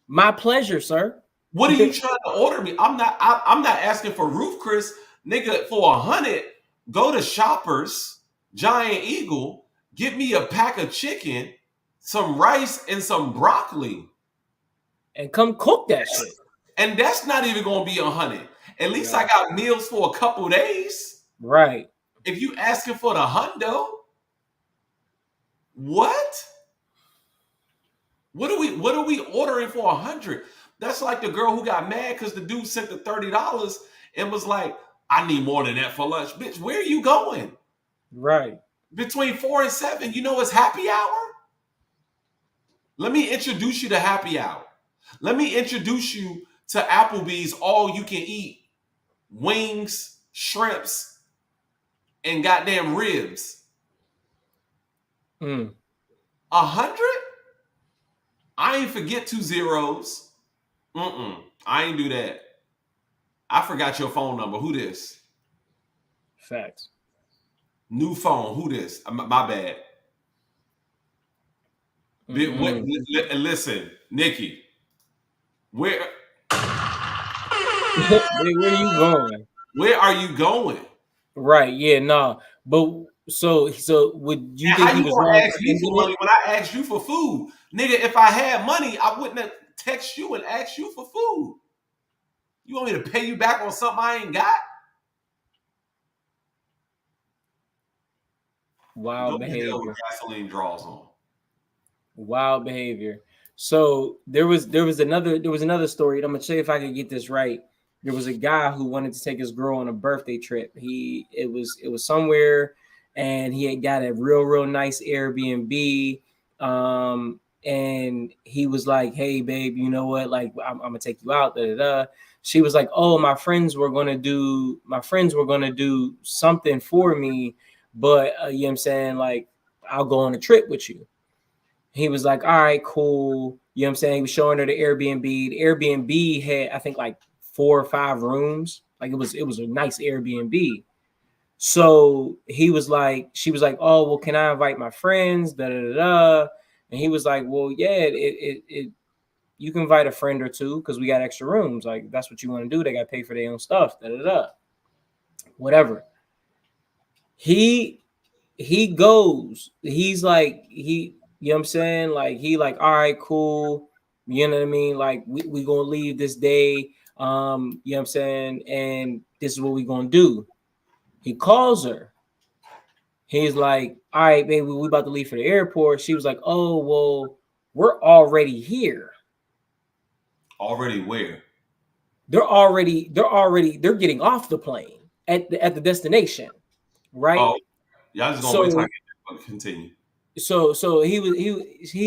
My pleasure, sir. What are you trying to order me? I'm not asking for Roof Chris. Nigga, for 100, go to Shoppers, Giant Eagle, get me a pack of chicken, some rice, and some broccoli. And come cook that shit. And that's not even going to be 100. At least I got meals for a couple days. Right. If you asking for the hundo, what? What are we ordering for 100? That's like the girl who got mad because the dude sent the $30 and was like, I need more than that for lunch. Bitch, where are you going? Right. Between 4 and 7, you know it's happy hour? Let me introduce you to happy hour. Let me introduce you to Applebee's all you can eat. Wings, shrimps, and goddamn ribs. 100? I ain't forget 2 zeros. I ain't do that. I forgot your phone number. Who this? Facts. New phone. Who this? My bad. Listen, Nikki. Where are you going? Where are you going? Right. Yeah. No. But so would you And think how he you was gonna wrong ask for me for ending money when I asked you for food? Nigga, if I had money, I wouldn't have text you and asked you for food. You want me to pay you back on something I ain't got? Wild Go to hell with behavior. gasoline draws on. Wild behavior. So there was another story. I'm gonna show you if I can get this right. There was a guy who wanted to take his girl on a birthday trip. It was somewhere, and he had got a real nice Airbnb. And he was like, "Hey, babe, you know what? Like, I'm gonna take you out." Da, da, da. She was like, "Oh, my friends were gonna do something for me, but you know what I'm saying, like, I'll go on a trip with you." He was like, all right, cool. You know what I'm saying? He was showing her the Airbnb. The Airbnb had, I think, like 4 or 5 rooms. Like it was a nice Airbnb. So he was like, she was like, oh, well, can I invite my friends? Da da da da. And he was like, well, yeah, you can invite a friend or two because we got extra rooms. Like, that's what you want to do. They got to pay for their own stuff. Da da da. Whatever. He goes. He's like, you know what I'm saying? Like, he like, all right, cool. You know what I mean? Like, we gonna leave this day. You know what I'm saying? And this is what we gonna do. He calls her. He's like, all right, baby, we about to leave for the airport. She was like, oh, well, we're already here. Already where? They're getting off the plane at the destination, right? Oh, y'all just gonna wait till I get there, but continue. So he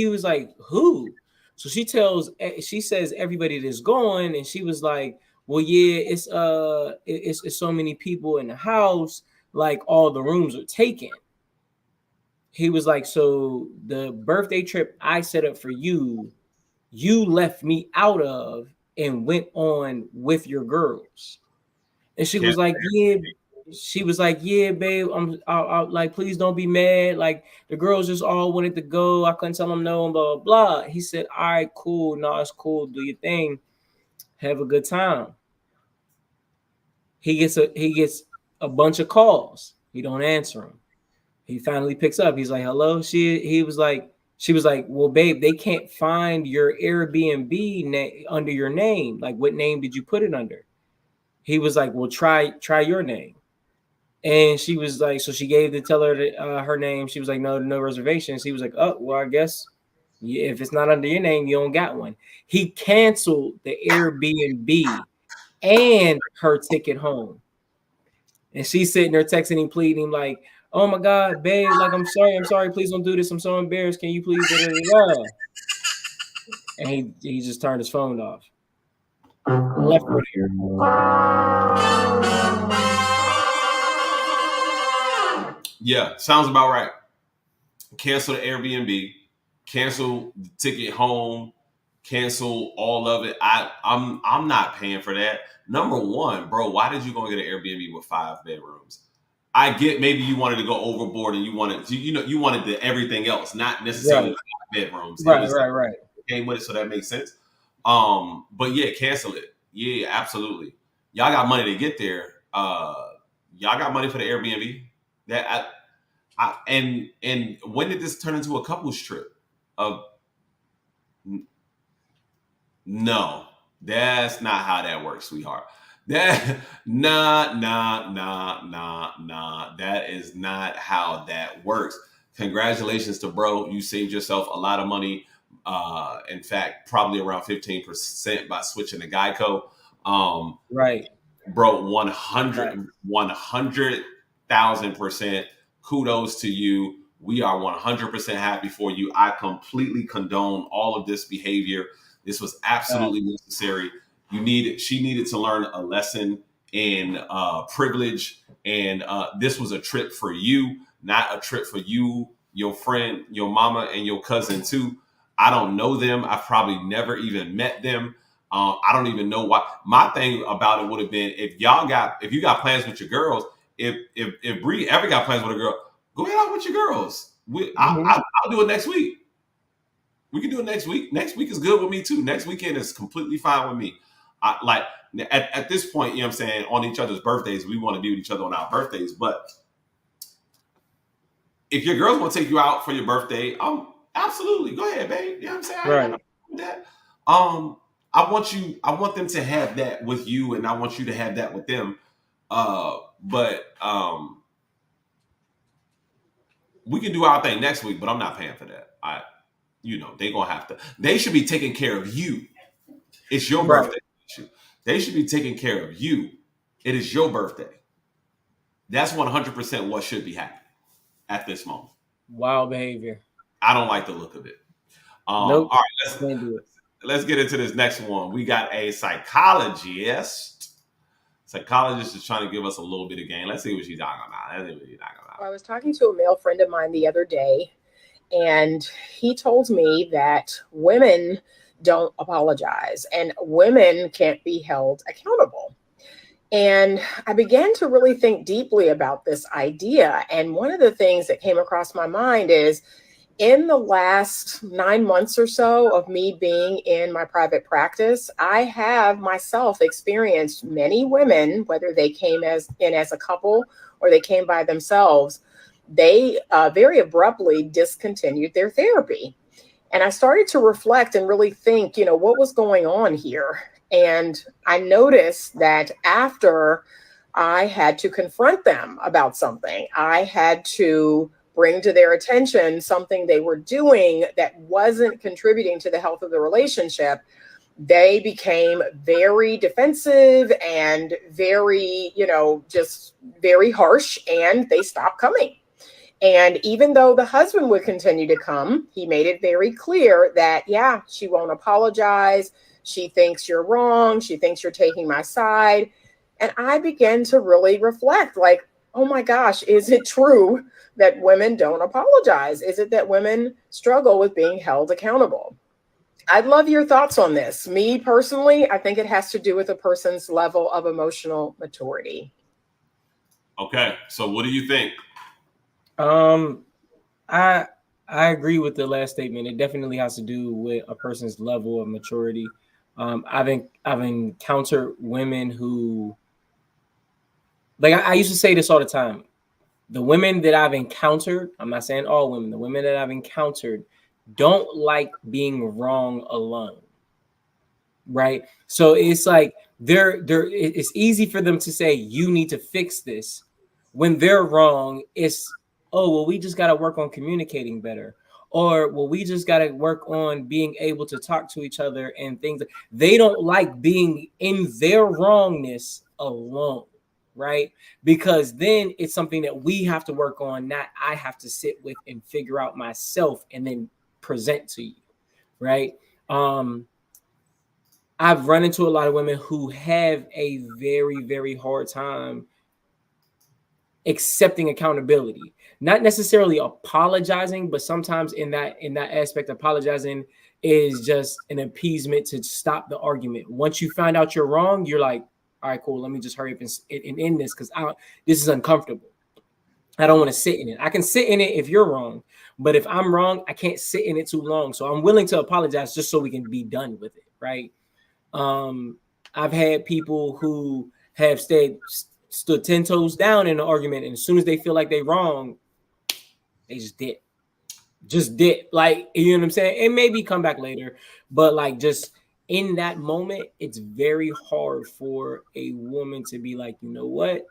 was like, who? So she says everybody that's going, and she was like, well, yeah, it's so many people in the house, like all the rooms are taken. He was like, so the birthday trip I set up for you left me out of and went on with your girls. And she was like, yeah. She was like, yeah, babe, I like, please don't be mad. Like, the girls just all wanted to go. I couldn't tell them no, and blah, blah, blah. He said, all right, cool. No, it's cool. Do your thing. Have a good time. He gets a bunch of calls. He don't answer them. He finally picks up. He's like, hello. She was like, well, babe, they can't find your Airbnb under your name. Like, what name did you put it under? He was like, well, try your name. And she was like, so she gave the teller her name. She was like, no reservations. He was like, oh, well, I guess if it's not under your name, you don't got one. He canceled the Airbnb and her ticket home. And she's sitting there texting him, pleading him like, oh my God, babe, like, I'm sorry, please don't do this. I'm so embarrassed. Can you please? And he just turned his phone off. Left her here. Yeah, sounds about right. Cancel the Airbnb, cancel the ticket home, cancel all of it. I'm not paying for that. Number one, bro, why did you go and get an Airbnb with 5 bedrooms? I get maybe you wanted to go overboard and you wanted the everything else, not necessarily 5 bedrooms. Right. Came with it, so that makes sense. But yeah, cancel it. Yeah, absolutely. Y'all got money to get there. Y'all got money for the Airbnb. And when did this turn into a couples trip? No, that's not how that works, sweetheart. Nah. That is not how that works. Congratulations to bro. You saved yourself a lot of money. In fact, probably around 15% by switching to Geico. Right. Bro, 100,000%. Kudos to you. We are 100% happy for you. I completely condone all of this behavior. This was absolutely necessary. She needed to learn a lesson in privilege. And this was a trip for you, not a trip for you, your friend, your mama, and your cousin too. I don't know them. I've probably never even met them. I don't even know why. My thing about it would have been if you got plans with your girls, if Bree ever got plans with a girl, go ahead out with your girls. I'll do it next week. We can do it next week. Next week is good with me too. Next weekend is completely fine with me. At this point, you know what I'm saying, on each other's birthdays, we want to be with each other on our birthdays. But if your girls want to take you out for your birthday, absolutely go ahead, babe. You know what I'm saying? I ain't got no problem with that. I want them to have that with you, and I want you to have that with them. But we can do our thing next week, but I'm not paying for that. They gonna have to. They should be taking care of you. It's your birthday. They should be taking care of you. It is your birthday. That's 100% what should be happening at this moment. Wild behavior. I don't like the look of it. Nope. All right, let's get into this next one. We got a psychologist. Psychologist is trying to give us a little bit of game. Let's see what she's talking about. I was talking to a male friend of mine the other day, and he told me that women don't apologize and women can't be held accountable. And I began to really think deeply about this idea. And one of the things that came across my mind is, in the last 9 months or so of me being in my private practice, I have myself experienced many women, whether they came as a couple or they came by themselves, they very abruptly discontinued their therapy. And I started to reflect and really think, what was going on here? And I noticed that after I had to confront them about something, I had to bring to their attention something they were doing that wasn't contributing to the health of the relationship, they became very defensive and very, just very harsh, and they stopped coming. And even though the husband would continue to come, he made it very clear that, yeah, she won't apologize. She thinks you're wrong. She thinks you're taking my side. And I began to really reflect, like, oh my gosh, is it true that women don't apologize? Is it that women struggle with being held accountable? I'd love your thoughts on this. Me personally, I think it has to do with a person's level of emotional maturity. Okay, so what do you think? I agree with the last statement. It definitely has to do with a person's level of maturity. I've encountered women who, like, I used to say this all the time. The women that I've encountered, I'm not saying all women, the women that I've encountered don't like being wrong alone, right? So it's like it's easy for them to say, you need to fix this. When they're wrong, it's, oh, well, we just got to work on communicating better. Or, well, we just got to work on being able to talk to each other and things. They don't like being in their wrongness alone, right? Because then it's something that we have to work on, not I have to sit with and figure out myself and then present to you, right? I've run into a lot of women who have a very, very hard time accepting accountability, not necessarily apologizing, but sometimes in that aspect, apologizing is just an appeasement to stop the argument. Once you find out you're wrong, you're like, all right, cool, let me just hurry up and end this, because this is uncomfortable. I don't want to sit in it. I can sit in it if you're wrong, but if I'm wrong, I can't sit in it too long. So I'm willing to apologize just so we can be done with it, right? I've had people who have stood 10 toes down in an argument, and as soon as they feel like they're wrong, they just did. Like, you know what I'm saying? And maybe come back later, but like, just in that moment, it's very hard for a woman to be like, you know what?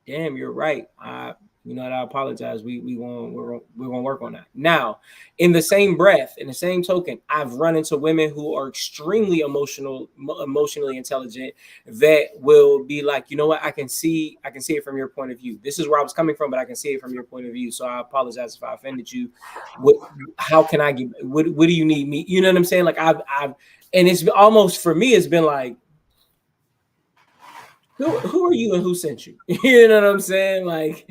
Damn, you're right. I apologize. We're gonna work on that. Now, in the same breath, in the same token, I've run into women who are extremely emotionally intelligent that will be like, you know what, I can see it from your point of view. This is where I was coming from, but I can see it from your point of view. So I apologize if I offended you. How can I give? What do you need me? You know what I'm saying? Like I've and it's almost, for me, it's been like, who are you and who sent you? You know what I'm saying? Like,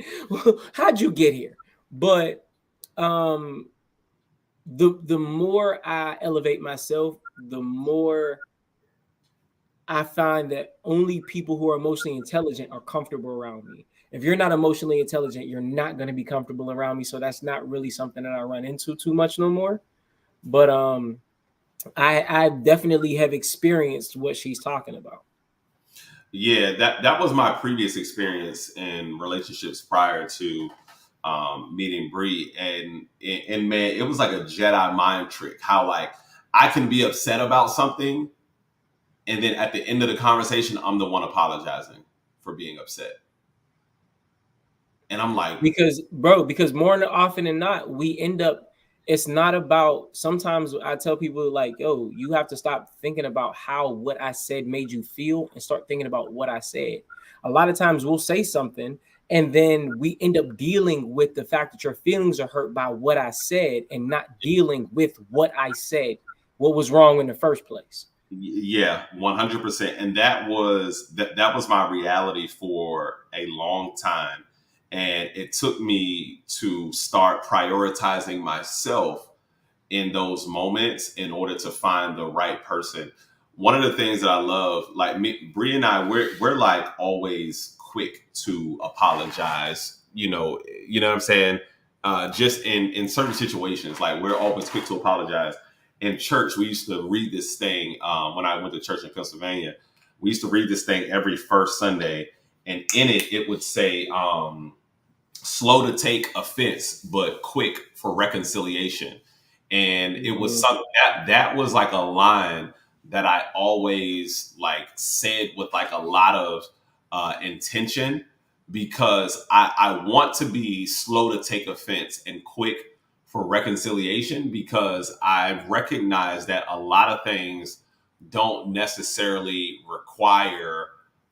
how'd you get here? But the more I elevate myself, the more I find that only people who are emotionally intelligent are comfortable around me. If you're not emotionally intelligent, you're not going to be comfortable around me. So that's not really something that I run into too much no more. But I definitely have experienced what she's talking about. Yeah, that was my previous experience in relationships prior to meeting Bree, and man, it was like a Jedi mind trick. How like I can be upset about something, and then at the end of the conversation, I'm the one apologizing for being upset. And I'm like, because more often than not, we end up, it's not about, sometimes I tell people like, yo, you have to stop thinking about how what I said made you feel and start thinking about what I said. A lot of times we'll say something and then we end up dealing with the fact that your feelings are hurt by what I said and not dealing with what I said, what was wrong in the first place. Yeah, 100%. And that was my reality for a long time. And it took me to start prioritizing myself in those moments in order to find the right person. One of the things that I love, like Bree and I, we're like always quick to apologize. You know what I'm saying? Just in certain situations, like we're always quick to apologize. In church, we used to read this thing when I went to church in Pennsylvania. We used to read this thing every first Sunday, and in it would say, slow to take offense, but quick for reconciliation. And it was something that was like a line that I always like said with like a lot of intention, because I want to be slow to take offense and quick for reconciliation, because I've recognized that a lot of things don't necessarily require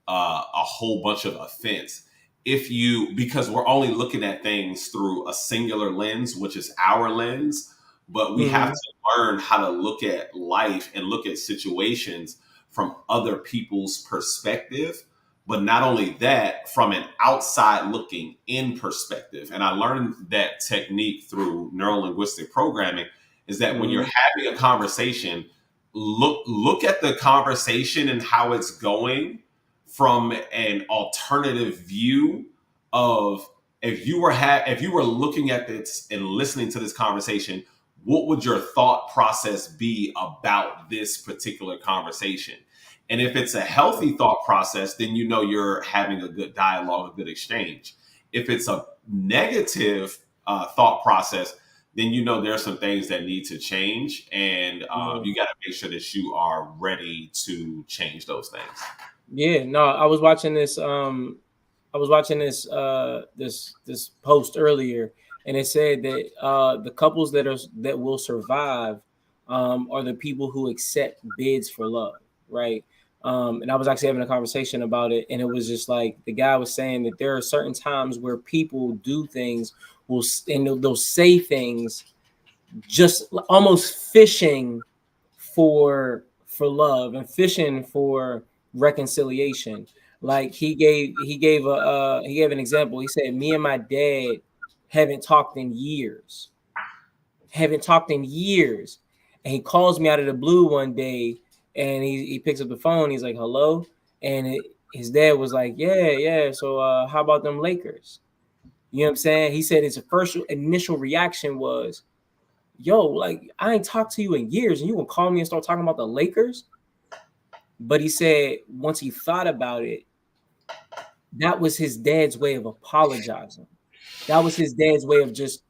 a whole bunch of offense. Because we're only looking at things through a singular lens, which is our lens, but we have to learn how to look at life and look at situations from other people's perspective. But not only that, from an outside looking in perspective. And I learned that technique through neuro-linguistic programming, is that when you're having a conversation, look at the conversation and how it's going from an alternative view of, if you were looking at this and listening to this conversation, what would your thought process be about this particular conversation? And if it's a healthy thought process, then you know you're having a good dialogue, a good exchange. If it's a negative thought process, then you know there are some things that need to change, and you got to make sure that you are ready to change those things. Yeah, no, I was watching this this post earlier, and it said that the couples that will survive are the people who accept bids for love, right? And I was actually having a conversation about it, and it was just like the guy was saying that there are certain times where people do things, they'll say things just almost fishing for love and fishing for reconciliation. Like he gave an example. He said, me and my dad haven't talked in years. And he calls me out of the blue one day, and he picks up the phone. He's like, hello. And his dad was like, yeah. So how about them Lakers? You know what I'm saying? He said his first initial reaction was, yo, like, I ain't talked to you in years, and you gonna call me and start talking about the Lakers? But he said once he thought about it, that was his dad's way of apologizing. That was his dad's way of just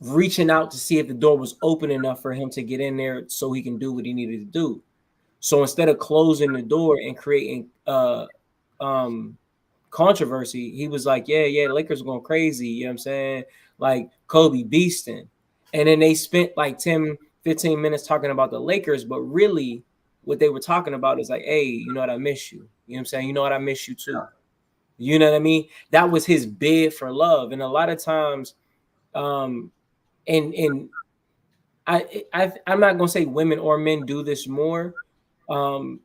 reaching out to see if the door was open enough for him to get in there so he can do what he needed to do. So instead of closing the door and creating controversy, he was like, yeah, the Lakers are going crazy. You know what I'm saying? Like Kobe beasting. And then they spent like 10, 15 minutes talking about the Lakers, but really what they were talking about is like, hey, you know what? I miss you. You know what I'm saying? You know what? I miss you too. You know what I mean? That was his bid for love. And a lot of times, I'm not gonna say women or men do this more.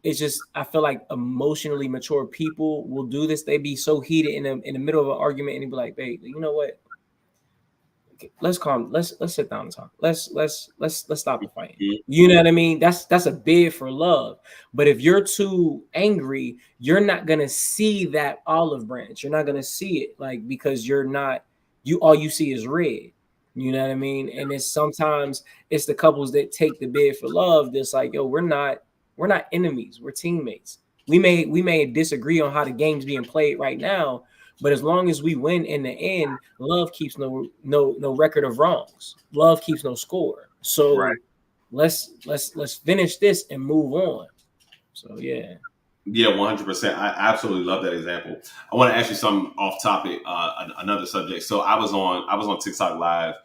It's just I feel like emotionally mature people will do this. They be so heated in the middle of an argument, and they be like, babe, you know what? Let's sit down and talk. Let's stop the fighting. You know what I mean? That's a bid for love. But if you're too angry, you're not gonna see that olive branch. You're not gonna see it, like, because all you see is red. You know what I mean? And sometimes it's the couples that take the bid for love that's like, yo, we're not enemies, we're teammates. We may disagree on how the game's being played right now, But as long as we win in the end, love keeps no record of wrongs. Love keeps no score. So Right. let's finish this and move on. So yeah. Yeah, 100%. I absolutely love that example. I want to ask you something off topic, another subject. So I was on TikTok Live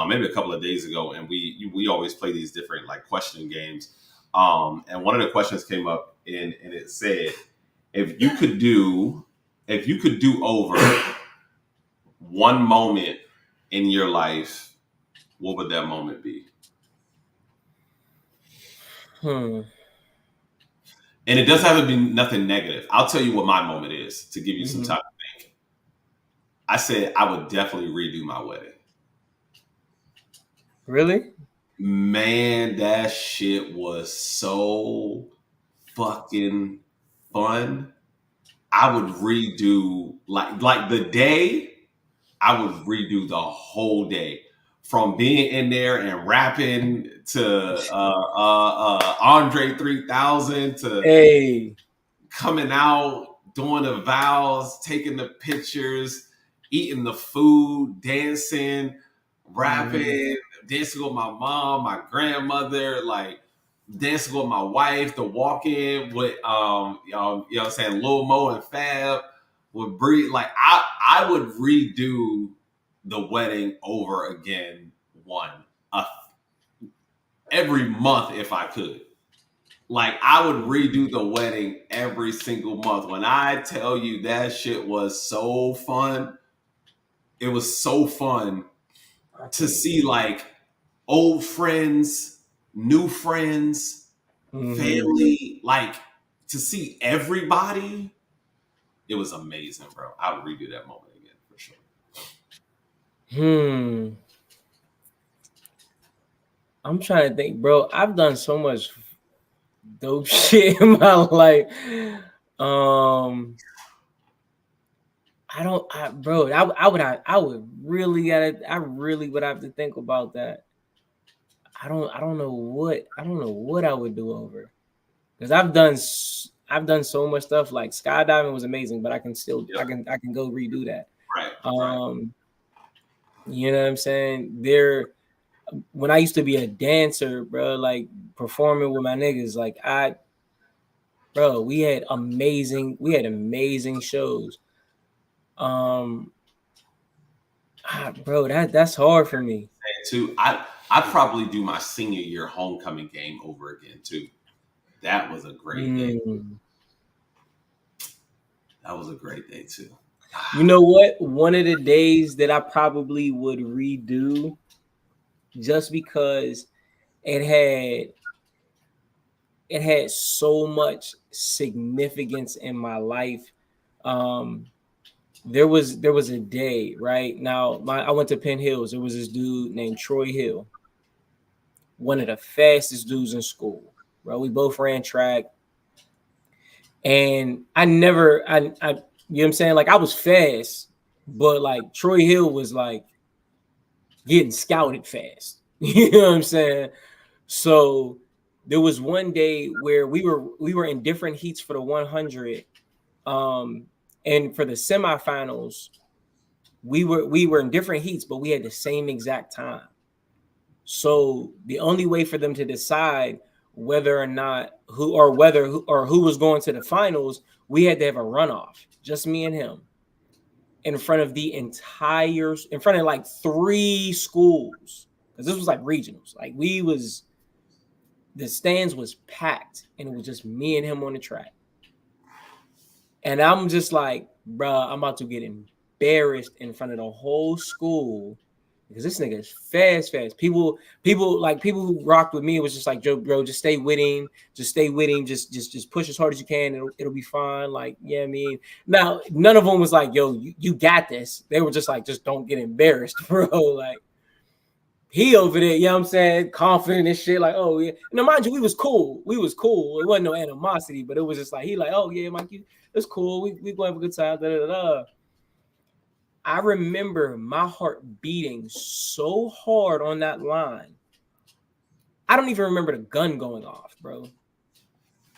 maybe a couple of days ago, and we always play these different like question games. And one of the questions came up, and it said, if you could do over one moment in your life, what would that moment be? And it doesn't have to be nothing negative. I'll tell you what my moment is to give you some time to think. I said I would definitely redo my wedding. Really? Man, that shit was so fucking fun. I would redo like the day. I would redo the whole day, from being in there and rapping to Andre 3000 to coming out, doing the vows, taking the pictures, eating the food, dancing, rapping, dancing with my mom, my grandmother, like dancing with my wife, the walk in with you know what I'm saying, Lil Mo and Fab would breathe. Like I would redo the wedding over again every month if I could. Like I would redo the wedding every single month. When I tell you that shit was so fun, it was so fun to see like old friends, new friends, family, like to see everybody. It was amazing, bro. I would redo that moment again for sure. I'm trying to think, bro. I've done so much dope shit in my life. I would really would have to think about that. I don't know what I would do over, because I've done so much stuff. Like skydiving was amazing, but I can go redo that. Right. You know what I'm saying? When I used to be a dancer, bro, like performing with my niggas, like we had amazing shows. Bro, that's hard for me. Too, I'd probably do my senior year homecoming game over again too. That was a great day. That was a great day too. You know what? One of the days that I probably would redo, just because it had so much significance in my life. There was a day, right? Now, I went to Penn Hills. There was this dude named Troy Hill, one of the fastest dudes in school, right? We both ran track. And I you know what I'm saying? Like I was fast, but like Troy Hill was like getting scouted fast. You know what I'm saying? So there was one day where we were in different heats for the 100. And for the semifinals, we were in different heats, but we had the same exact time. So the only way for them to decide whether or not who was going to the finals, we had to have a runoff, just me and him, in front of like 3 schools, because this was like regionals. Like the stands was packed, and it was just me and him on the track. And I'm just like, bro, I'm about to get embarrassed in front of the whole school, because this nigga is fast. People who rocked with me, it was just like, bro, just stay with him, just push as hard as you can. It'll be fine. Like, yeah, I mean, now none of them was like, yo, you got this. They were just like, just don't get embarrassed, bro. Like, he over there, you know what I'm saying, confident and shit, like, oh yeah. Now, mind you, we was cool. It wasn't no animosity, but it was just like, he like, oh yeah, Mike, it's cool. We gonna have a good time. I remember my heart beating so hard on that line. I don't even remember the gun going off, bro.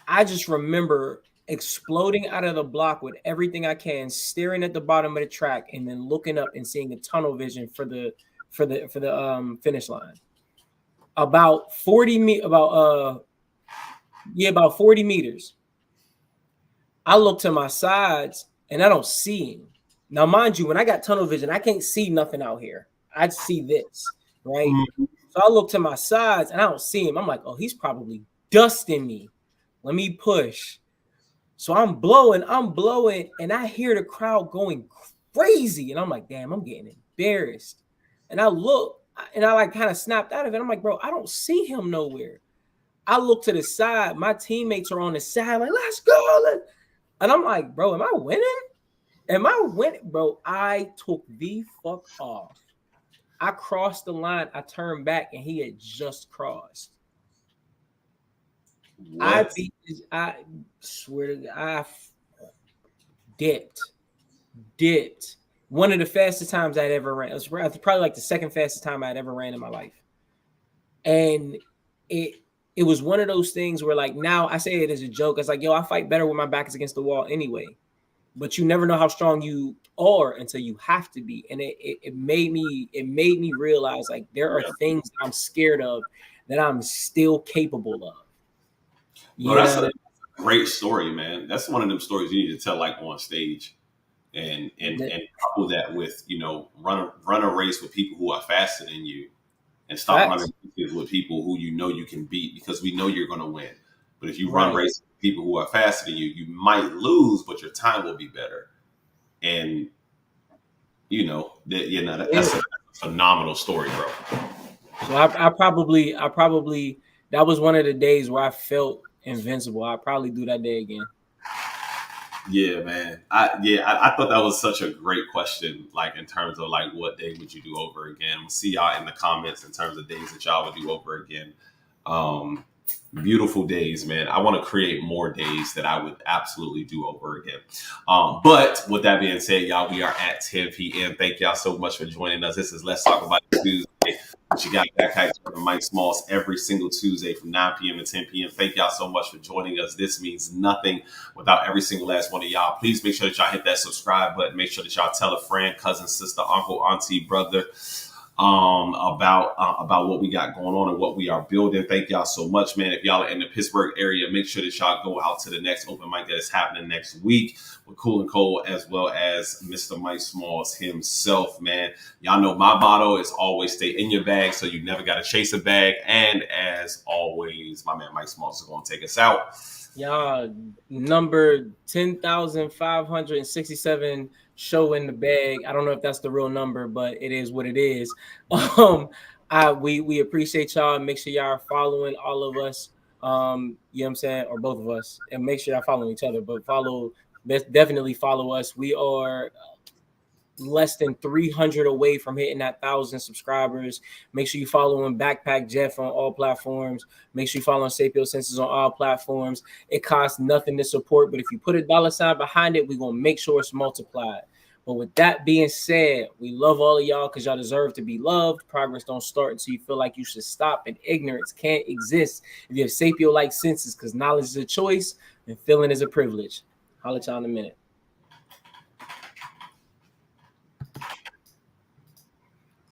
I just remember exploding out of the block with everything I can, staring at the bottom of the track, and then looking up and seeing a tunnel vision for the finish line. About 40 meters. I look to my sides and I don't see him. Now, mind you, when I got tunnel vision, I can't see nothing out here. I see this, right? Mm-hmm. So I look to my sides and I don't see him. I'm like, oh, he's probably dusting me. Let me push. So I'm blowing, and I hear the crowd going crazy. And I'm like, damn, I'm getting embarrassed. And I look, and I like kind of snapped out of it. I'm like, bro, I don't see him nowhere. I look to the side. My teammates are on the side, like, let's go. And I'm like, bro, am I winning? Am I winning? Bro, I took the fuck off. I crossed the line. I turned back, and he had just crossed. What? I swear to God, I dipped. One of the fastest times I'd ever ran. It was probably like the second fastest time I'd ever ran in my life. And it was one of those things where, like, now I say it as a joke. It's like, yo, I fight better when my back is against the wall anyway. But you never know how strong you are until you have to be. And it made me realize, like, there are things I'm scared of that I'm still capable of. Well, that's a great story, man. That's one of them stories you need to tell, like, on stage, and couple that with, you know, run a race with people who are faster than you, and stop running races with people who you know you can beat, because we know you're going to win. But if you run races with people who are faster than you, you might lose, but your time will be better. And you know that's a phenomenal story, bro. So I probably that was one of the days where I felt invincible. I'll probably do that day again. Yeah, man. I thought that was such a great question, like, in terms of, like, what day would you do over again? We'll see y'all in the comments in terms of days that y'all would do over again. Beautiful days, man. I want to create more days that I would absolutely do over again. But with that being said, y'all, we are at 10 p.m. Thank y'all so much for joining us. This is Let's Talk About It Tuesday. You got Backpacks from Mike Smalls every single Tuesday from 9 p.m. to 10 p.m. Thank y'all so much for joining us. This means nothing without every single last one of y'all. Please make sure that y'all hit that subscribe button. Make sure that y'all tell a friend, cousin, sister, uncle, auntie, brother, about what we got going on and what we are building. Thank y'all so much, man. If y'all are in the Pittsburgh area, make sure that y'all go out to the next open mic that is happening next week with Cool and Cole, as well as Mr. Mike Smalls himself, man. Y'all know my motto is always stay in your bag, so you never got to chase a bag. And as always, my man Mike Smalls is going to take us out. Y'all, number 10,567 show in the bag. I don't know if that's the real number, but it is what it is. We appreciate y'all. Make sure y'all are following all of us. You know what I'm saying, or both of us, and make sure y'all follow each other. But definitely follow us. We are less than 300 away from hitting that 1,000 subscribers. Make sure you follow Backpack Jeff on all platforms. Make sure you follow Sapio Senses on all platforms. It costs nothing to support, but if you put a $sign behind it, we're going to make sure it's multiplied. But with that being said, we love all of y'all because y'all deserve to be loved. Progress don't start until you feel like you should stop, and ignorance can't exist if you have Sapio-like senses, because knowledge is a choice and feeling is a privilege. Holla at y'all in a minute.